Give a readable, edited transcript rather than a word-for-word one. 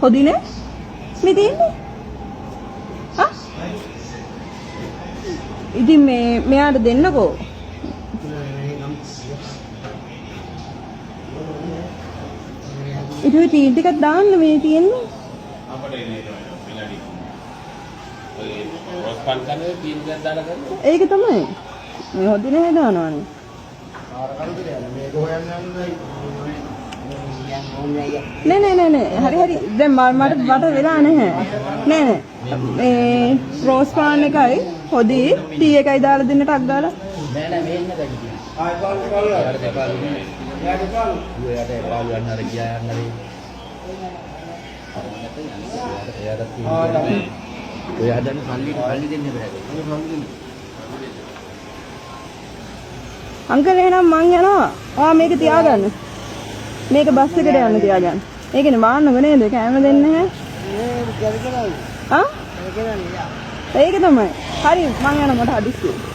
හොදිනේ මේ තියෙන්නේ ඉතින් මෙයාට දෙන්නකෝ ඉතින් ටීන් ටිකක් දාන්න මේ තියෙන්නේ අපිට එන්නේ විනාඩි ඔය රොස් පන් කරන්නේ ටීන් ටිකක් දාලා කරන්නේ ඒක තමයි මේ හොදිනේ දානවනේ මේක හොයන්න නෑ හරි දැන් මට වෙලා නැහැ නෑ මේ රෝස් පාන් එකයි හොදි ටී එකයි දාලා දෙන්න ටක් ගාලා නෑ මේන්න ගන්න ආයි පාලු යාට පාලු යන්න අර ගියා යන්න හරි ඔය හදන්න පල්ලි දෙන්න බෑ අංකල් එහෙනම් මං යනවා. මේක තියාගන්න. මේක බස් එකට යන්න තියාගන්න. ඒකනේ මාන්නව නේද? කැම දෙන්නේ නැහැ. ඒක තමයි. හරි මං යනවා මට හදිස්සියෙ.